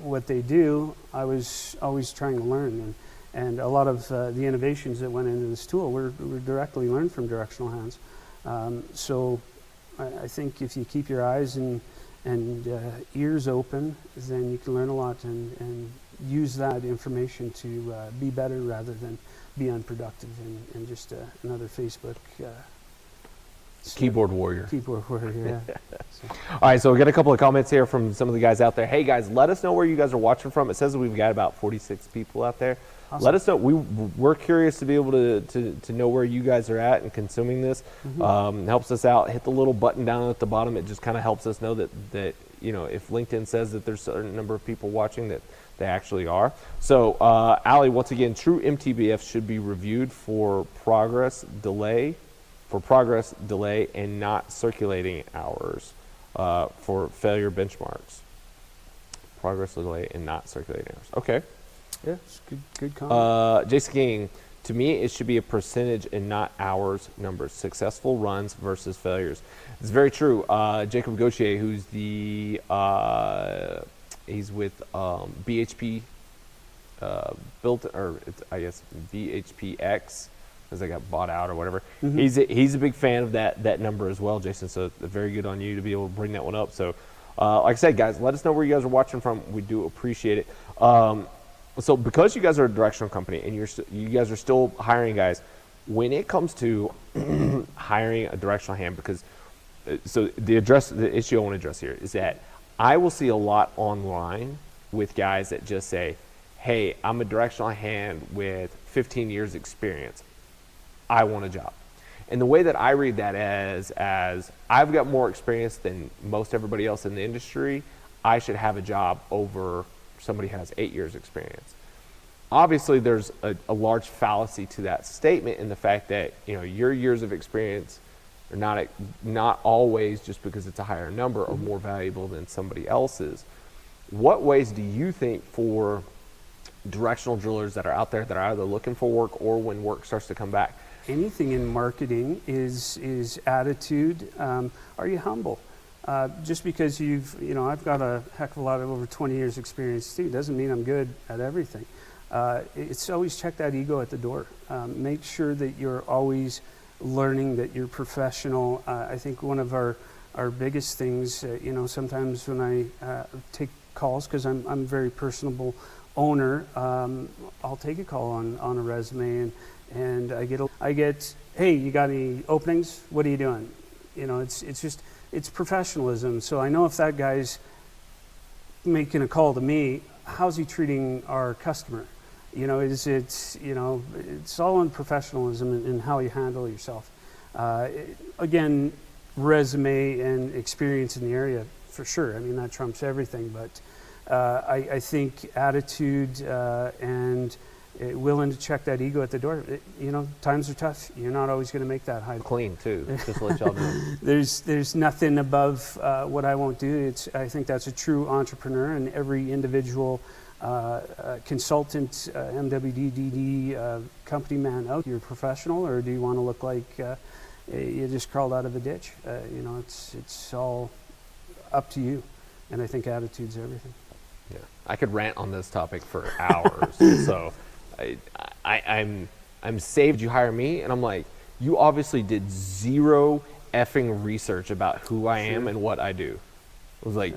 what they do, I was always trying to learn. And a lot of the innovations that went into this tool were directly learned from directional hands. So I think if you keep your eyes and ears open, then you can learn a lot and use that information to be better rather than be unproductive and just another Facebook Keyboard warrior. Keyboard warrior, yeah. All right, so we got a couple of comments here from some of the guys out there. Hey guys, let us know where you guys are watching from. It says we've got about 46 people out there. Awesome. Let us know. We're curious to be able to know where you guys are at and consuming this. Mm-hmm. Helps us out. Hit the little button down at the bottom. It just kind of helps us know that if LinkedIn says that there's a certain number of people watching, that they actually are. So, Allie, once again, true MTBF should be reviewed for progress delay, and not circulating hours for failure benchmarks. Progress delay and not circulating hours. Okay. Yeah, it's good comment. Jason King, to me, it should be a percentage and not hours numbers. Successful runs versus failures. It's very true. Jacob Gauthier, who's he's with BHP I guess BHPX, because they got bought out or whatever. Mm-hmm. He's a big fan of that number as well, Jason. So very good on you to be able to bring that one up. So, like I said, guys, let us know where you guys are watching from. We do appreciate it. So because you guys are a directional company and you guys are still hiring guys, when it comes to hiring a directional hand, because so the issue I want to address here is that I will see a lot online with guys that just say, hey, I'm a directional hand with 15 years experience. I want a job. And the way that I read that as I've got more experience than most everybody else in the industry, I should have a job over somebody who has 8 years experience. Obviously, there's a large fallacy to that statement in the fact that your years of experience are not always, just because it's a higher number, are more valuable than somebody else's. What ways do you think for directional drillers that are out there that are either looking for work or when work starts to come back? Anything in marketing is attitude. Are you humble? Just because I've got a heck of a lot of over 20 years experience too, doesn't mean I'm good at everything. It's always check that ego at the door. Make sure that you're always learning, that you're professional. I think one of our biggest things, sometimes when I take calls, because I'm a very personable owner, I'll take a call on a resume and I get, hey, you got any openings? What are you doing? It's professionalism. So I know if that guy's making a call to me, how's he treating our customer? It's all in professionalism and how you handle yourself. Again, resume and experience in the area, for sure. I mean, that trumps everything, but I think attitude and willing to check that ego at the door. Times are tough. You're not always going to make that high. Clean too, just to let y'all know. There's nothing above what I won't do. I think that's a true entrepreneur, and every individual consultant, MWD, company man out. You're professional, or do you want to look like you just crawled out of a ditch? It's all up to you, and I think attitude's everything. Yeah, I could rant on this topic for hours. So I'm saved. You hire me, and I'm like, you obviously did zero effing research about who I am and what I do. It was like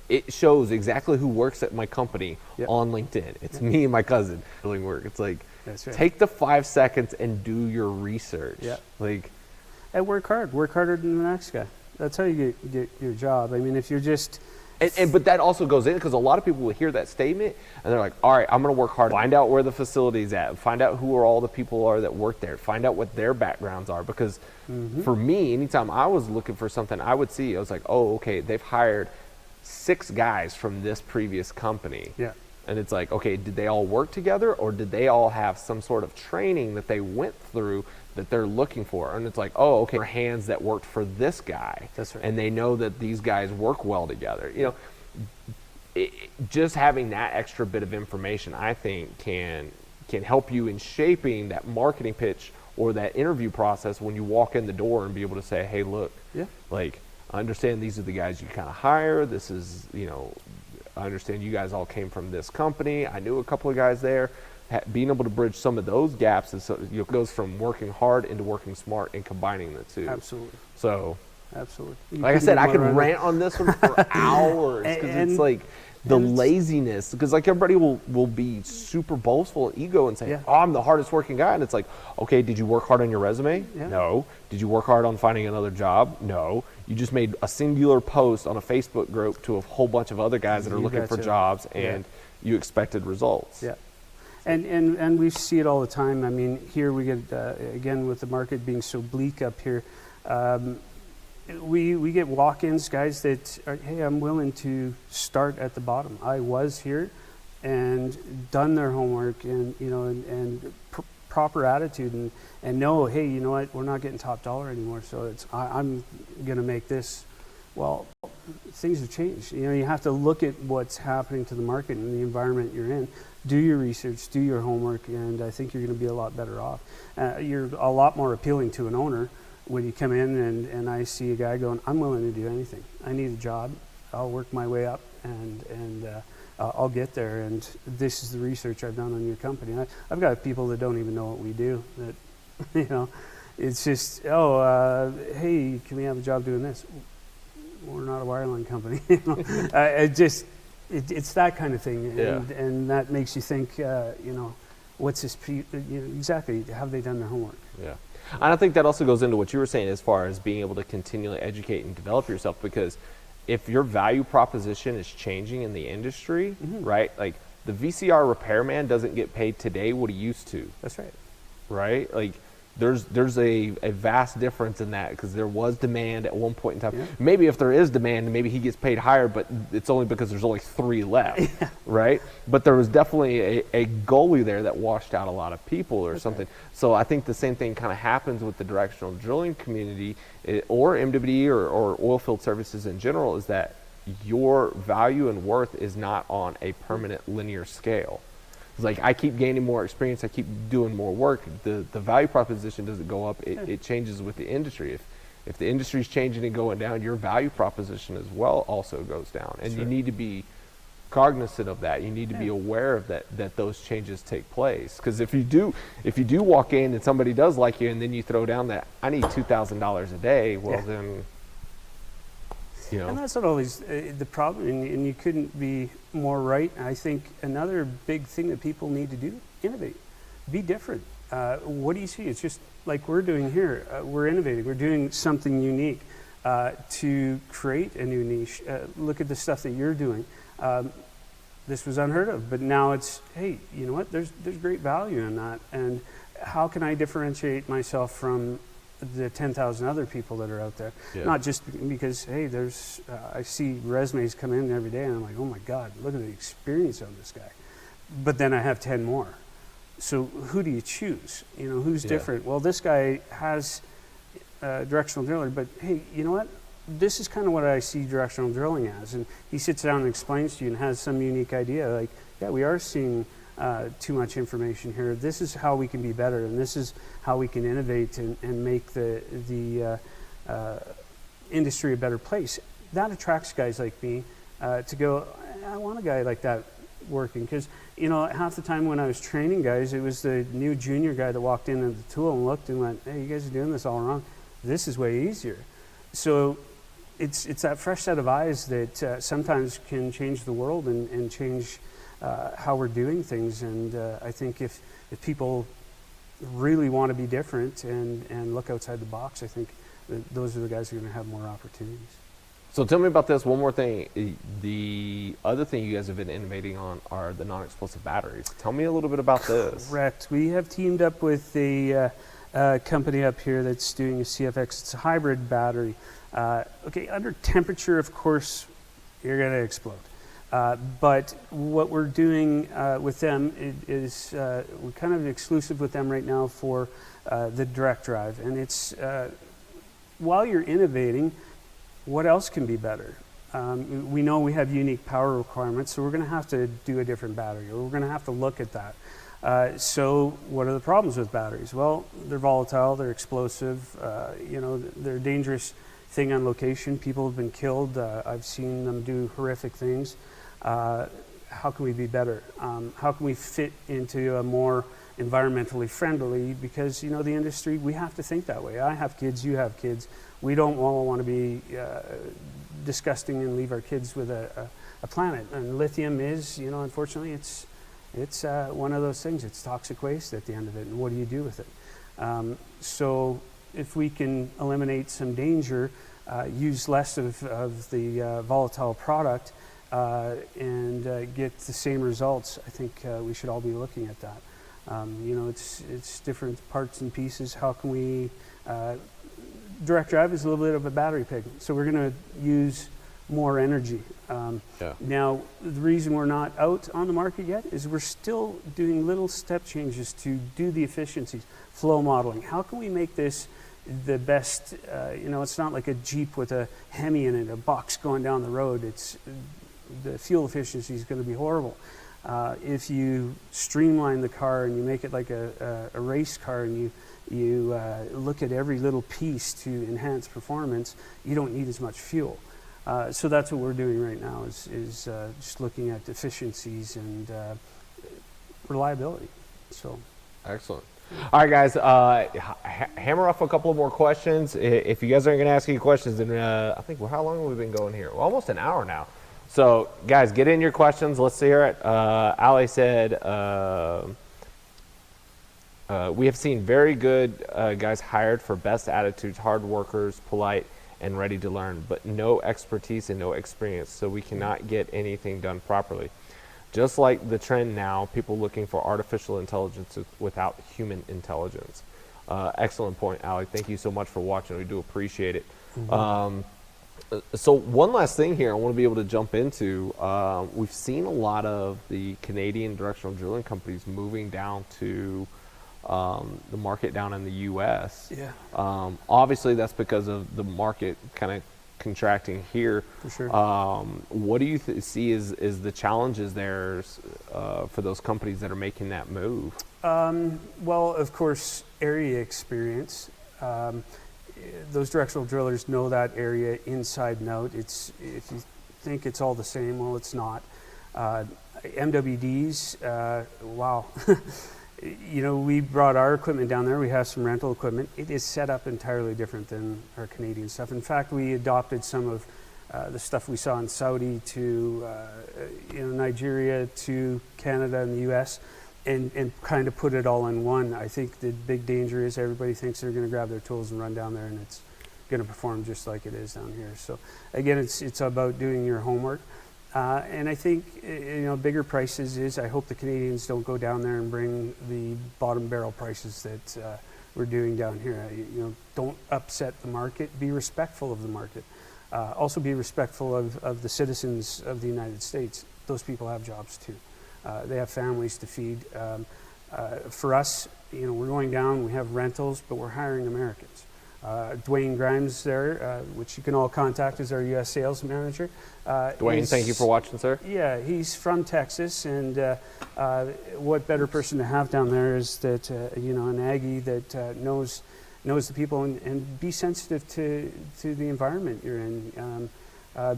it shows exactly who works at my company on LinkedIn. It's me and my cousin doing work. It's like, take the 5 seconds and do your research. Yeah. Like, and work hard. Work harder than the next guy. That's how you get your job. I mean, if you're just but that also goes in because a lot of people will hear that statement and they're like, all right, I'm going to work hard. Find out where the facility's at. Find out who all the people are that work there. Find out what their backgrounds are. Because for me, anytime I was looking for something, I would see, I was like, oh, okay, they've hired 6 guys from this previous company. Yeah. And it's like, okay, did they all work together or did they all have some sort of training that they went through that they're looking for? And it's like, oh, okay, hands that worked for this guy. That's right. And they know that these guys work well together. Just having that extra bit of information, I think, can help you in shaping that marketing pitch or that interview process when you walk in the door and be able to say, hey, look, like, I understand these are the guys you kind of hire. This is, I understand you guys all came from this company. I knew a couple of guys there. Being able to bridge some of those gaps goes from working hard into working smart and combining the two. Absolutely. So, absolutely. Like I said, I could rant on this one for hours because it's like the laziness. Because like everybody will be super boastful and ego and say, oh, I'm the hardest working guy. And it's like, okay, did you work hard on your resume? Yeah. No. Did you work hard on finding another job? No. You just made a singular post on a Facebook group to a whole bunch of other guys that are looking for jobs and you expected results. Yeah. And we see it all the time. I mean, here we get, again, with the market being so bleak up here, we get walk-ins, guys that are, hey, I'm willing to start at the bottom. I was here and done their homework and proper attitude and know, hey, you know what, we're not getting top dollar anymore, so I'm going to make this. Well, things have changed. You have to look at what's happening to the market and the environment you're in. Do your research, do your homework, and I think you're going to be a lot better off. You're a lot more appealing to an owner when you come in and I see a guy going, I'm willing to do anything. I need a job. I'll work my way up and I'll get there. And this is the research I've done on your company. I've got people that don't even know what we do. That, it's just, hey, can we have a job doing this? We're not a wireline company. It's that kind of thing, and that makes you think, what's this? Exactly, have they done their homework? Yeah, and I think that also goes into what you were saying as far as being able to continually educate and develop yourself. Because if your value proposition is changing in the industry, right? Like the VCR repairman doesn't get paid today what he used to. That's right. Right, like. There's a vast difference in that because there was demand at one point in time. Yeah. Maybe if there is demand, maybe he gets paid higher, but it's only because there's only 3 left, right? But there was definitely a goalie there that washed out a lot of people or something. So I think the same thing kind of happens with the directional drilling community or MWD or oil field services in general, is that your value and worth is not on a permanent linear scale. It's like I keep gaining more experience, I keep doing more work. The value proposition doesn't go up. It changes with the industry. If the industry's changing and going down, your value proposition as well also goes down. And you need to be cognizant of that. You need to be aware of that those changes take place. Because if you do walk in and somebody does like you, and then you throw down that I need $2,000 a day, well then, you know. And that's not always the problem, and you couldn't be more right. I think another big thing that people need to do, innovate, be different. What do you see? It's just like we're doing here. We're innovating. We're doing something unique to create a new niche. Look at the stuff that you're doing. This was unheard of, but now it's, hey, you know what? There's great value in that, and how can I differentiate myself from the 10,000 other people that are out there? Not just because, hey, I see resumes come in every day, and I'm like, oh my God, look at the experience of this guy. But then I have 10 more. So who do you choose? You know, who's different? Well, this guy has directional driller, but hey, you know what? This is kind of what I see directional drilling as. And he sits down and explains to you and has some unique idea. Like, yeah, we are seeing too much information here. This is how we can be better, and this is how we can innovate and make the industry a better place. That attracts guys like me to go, I want a guy like that working. Because, you know, half the time when I was training guys, it was the new junior guy that walked in at the tool and looked and went, hey, you guys are doing this all wrong. This is way easier. So it's that fresh set of eyes that sometimes can change the world and change how we're doing things. And I think if people really want to be different and look outside the box, I think those are the guys who are going to have more opportunities. So tell me about this. One more thing. The other thing you guys have been innovating on are the non-explosive batteries. Tell me a little bit about this. Correct. We have teamed up with a company up here that's doing a CFX. It's a hybrid battery. Okay, under temperature, of course, you're going to explode. But what we're doing with them is we're kind of exclusive with them right now for the direct drive. And it's, while you're innovating, what else can be better? We know we have unique power requirements, so we're going to have to do a different battery, or we're going to have to look at that. So what are the problems with batteries? Well, they're volatile, they're explosive, you know, they're a dangerous thing on location. People have been killed. I've seen them do horrific things. How can we be better? How can we fit into a more environmentally friendly? Because, you know, the industry, we have to think that way. I have kids, you have kids. We don't all want to be disgusting and leave our kids with a planet. And lithium is, you know, unfortunately, it's one of those things. It's toxic waste at the end of it, and what do you do with it? So if we can eliminate some danger, use less of the volatile product, and get the same results, I think we should all be looking at that. You know, it's different parts and pieces. How can we direct drive is a little bit of a battery pig, so we're going to use more energy. Now, the reason we're not out on the market yet is we're still doing little step changes to do the efficiencies, flow modeling. How can we make this the best? You know, it's not like a Jeep with a Hemi in it, a box going down the road. The fuel efficiency is going to be horrible. If you streamline the car and you make it like a race car, and you look at every little piece to enhance performance, you don't need as much fuel. So that's what we're doing right now is just looking at efficiencies and reliability. So excellent. All right, guys, hammer off a couple of more questions. If you guys aren't going to ask any questions, then I think, well, how long have we been going here? Well, almost an hour now. So, guys, get in your questions. Let's hear it. Ali said, we have seen very good guys hired for best attitudes, hard workers, polite, and ready to learn, but no expertise and no experience, so we cannot get anything done properly. Just like the trend now, people looking for artificial intelligence without human intelligence. Excellent point, Ali. Thank you so much for watching. We do appreciate it. Mm-hmm. So one last thing here I want to be able to jump into. We've seen a lot of the Canadian directional drilling companies moving down to the market down in the U.S. Yeah. Obviously, that's because of the market kind of contracting here. For sure. What do you see is the challenges there for those companies that are making that move? Well, of course, area experience. Those directional drillers know that area inside and out. If you think it's all the same, well, it's not. MWDs, wow. We brought our equipment down there. We have some rental equipment. It is set up entirely different than our Canadian stuff. In fact, we adopted some of the stuff we saw in Saudi to Nigeria to Canada and the US and kind of put it all in one. I think the big danger is everybody thinks they're going to grab their tools and run down there and it's going to perform just like it is down here. So again, it's about doing your homework. And I think, bigger prices is, I hope the Canadians don't go down there and bring the bottom barrel prices that we're doing down here. Don't upset the market, be respectful of the market. Also be respectful of the citizens of the United States. Those people have jobs too. They have families to feed. For us, we're going down, we have rentals, but we're hiring Americans. Dwayne Grimes there, which you can all contact as our U.S. sales manager. Dwayne, thank you for watching, sir. Yeah, he's from Texas, and what better person to have down there is that, an Aggie that knows the people and be sensitive to the environment you're in.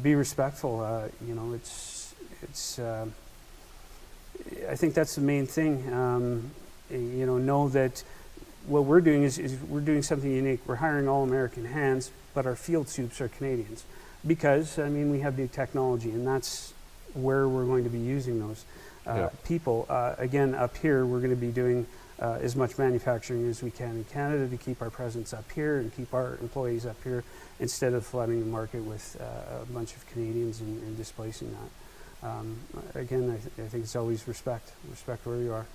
Be respectful. I think that's the main thing. Know that what we're doing is we're doing something unique. We're hiring all American hands, but our field soups are Canadians because, we have new technology, and that's where we're going to be using those people. Again, up here, we're going to be doing as much manufacturing as we can in Canada to keep our presence up here and keep our employees up here instead of flooding the market with a bunch of Canadians and displacing that. Again, I think it's always respect where you are.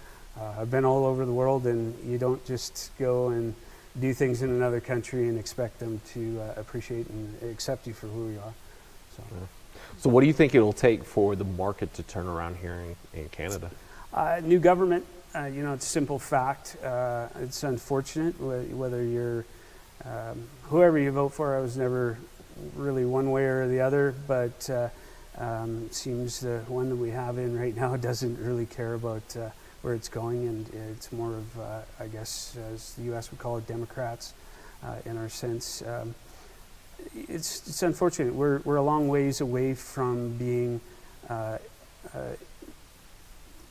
I've been all over the world, and you don't just go and do things in another country and expect them to appreciate and accept you for who you are. So what do you think it'll take for the market to turn around here in Canada? New government. It's a simple fact. It's unfortunate whether you're whoever you vote for. I was never really one way or the other, but it seems the one that we have in right now doesn't really care about where it's going, and it's more of, I guess, as the U.S. would call it, Democrats, in our sense. It's unfortunate. We're a long ways away from being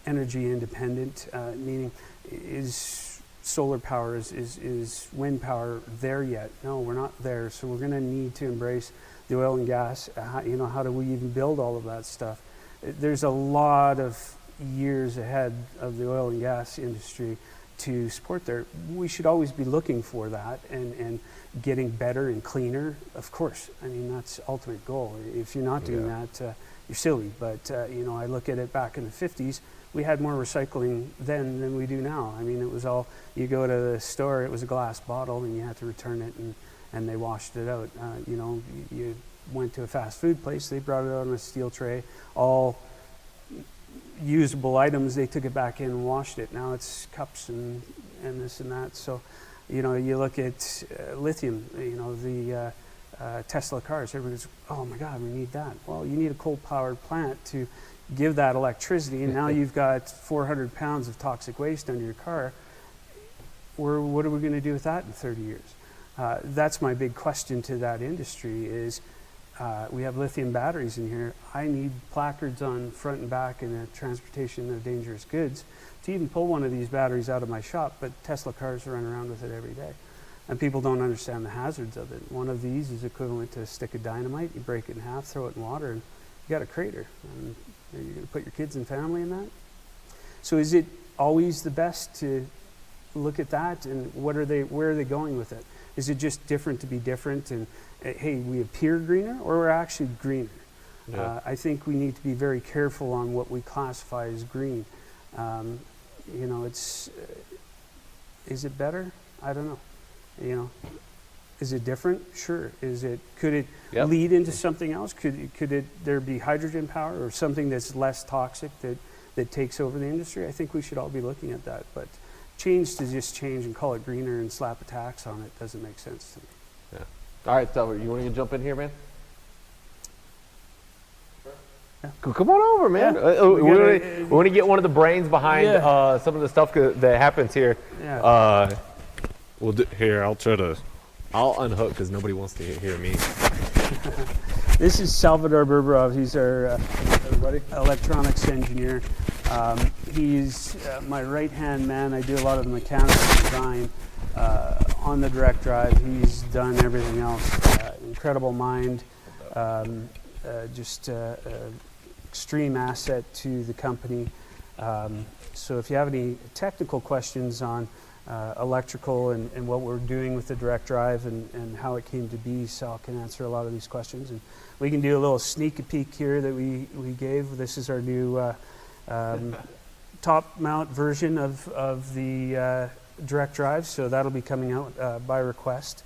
energy independent, meaning is solar power, is wind power there yet? No, we're not there. So we're going to need to embrace the oil and gas. How do we even build all of that stuff? There's a lot of years ahead of the oil and gas industry to support there. We should always be looking for that and getting better and cleaner. Of course, that's the ultimate goal. If you're not doing that, you're silly. But I look at it back in the 50s, we had more recycling then than we do now. It was all, you go to the store, it was a glass bottle and you had to return it and they washed it out. You went to a fast food place, they brought it out on a steel tray, all usable items, they took it back in and washed it. Now it's cups and this and that. So, you look at lithium, the Tesla cars, everybody goes, oh my God, we need that. Well, you need a coal-powered plant to give that electricity, and now you've got 400 pounds of toxic waste under your car. What are we going to do with that in 30 years? That's my big question to that industry is, we have lithium batteries in here. I need placards on front and back in the transportation of dangerous goods to even pull one of these batteries out of my shop, but Tesla cars run around with it every day. And people don't understand the hazards of it. One of these is equivalent to a stick of dynamite. You break it in half, throw it in water, and you got a crater. And you're going to put your kids and family in that? So is it always the best to look at that, and where are they going with it? Is it just different to be different, and hey, we appear greener, or we're actually greener? Yeah. I think we need to be very careful on what we classify as green. Is it better? I don't know. Is it different? Sure. Could it lead into something else? Could there be hydrogen power or something that's less toxic that takes over the industry? I think we should all be looking at that. But change to just change and call it greener and slap a tax on it doesn't make sense to me. Yeah. All right, Delbert, you want to jump in here, man? Come on over, man. Yeah. We want to get one of the brains behind some of the stuff that happens here. Yeah. We'll do, here, I'll unhook because nobody wants to hear me. This is Salvador Berberov. He's our electronics engineer. He's my right-hand man. I do a lot of the mechanical design on the direct drive. He's done everything else. Incredible mind. Just extreme asset to the company. So if you have any technical questions on electrical and what we're doing with the direct drive and how it came to be, Sal can answer a lot of these questions. And we can do a little sneak peek here that we gave. This is our new top mount version of the direct drive, so that'll be coming out by request.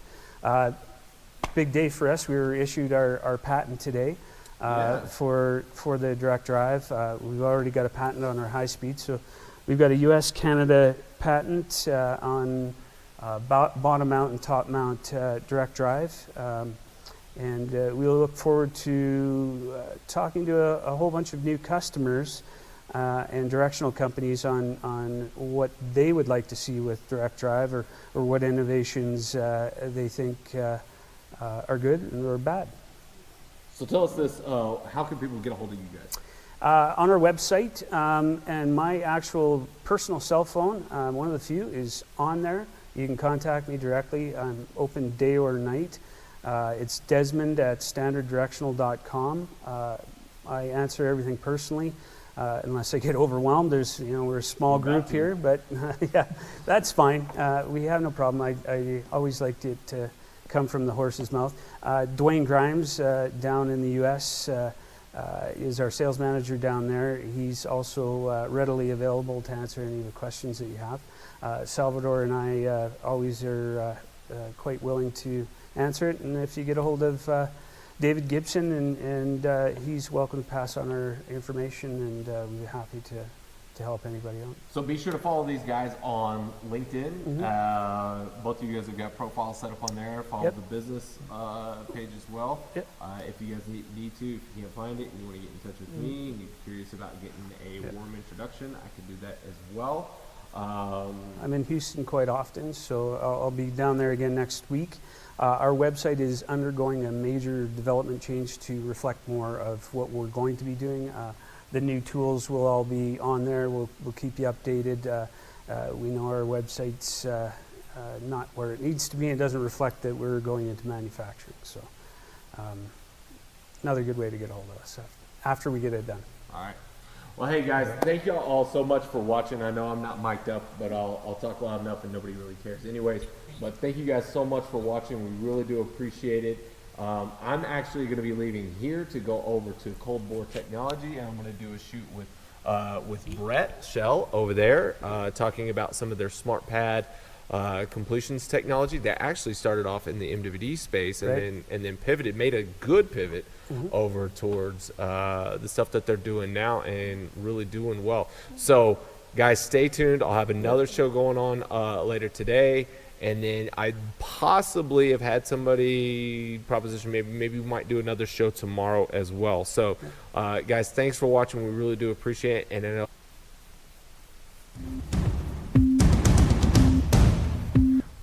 Big day for us. We were issued our patent today for the direct drive. We've already got a patent on our high speed, so we've got a US-Canada patent on bottom mount and top mount direct drive. And we'll look forward to talking to a whole bunch of new customers and directional companies on what they would like to see with direct drive or what innovations they think are good or bad. So tell us this, how can people get a hold of you guys? On our website, and my actual personal cell phone, one of the few, is on there. You can contact me directly. I'm open day or night. It's Desmond at standarddirectional.com. I answer everything personally, unless I get overwhelmed. We're a small group here, but yeah, that's fine. We have no problem. I always liked it to come from the horse's mouth. Dwayne Grimes down in the U.S. Is our sales manager down there. He's also readily available to answer any of the questions that you have. Salvador and I always are quite willing to answer it. And if you get a hold of David Gibson, and he's welcome to pass on our information, and we'll be happy to help anybody out. So be sure to follow these guys on LinkedIn. Mm-hmm. Both of you guys have got profiles set up on there. Follow the business page as well. Yep. If you guys need to, if you can't find it and you want to get in touch with me and you're curious about getting a warm introduction, I can do that as well. I'm in Houston quite often, so I'll be down there again next week. Our website is undergoing a major development change to reflect more of what we're going to be doing. The new tools will all be on there. We'll keep you updated. We know our website's not where it needs to be, and doesn't reflect that we're going into manufacturing. So another good way to get a hold of us after we get it done. All right. Well, hey guys, thank you all so much for watching. I know I'm not mic'd up, but I'll talk loud enough and nobody really cares. Anyways, but thank you guys so much for watching. We really do appreciate it. I'm actually going to be leaving here to go over to Cold Bore Technology, and I'm going to do a shoot with Brett Shell over there, talking about some of their smart pad completions technology that actually started off in the MWD space, and then pivoted, made a good pivot over towards the stuff that they're doing now, and really doing well. So guys, stay tuned. I'll have another show going on later today. And then I possibly have had somebody proposition, maybe we might do another show tomorrow as well. So guys, thanks for watching. We really do appreciate it. And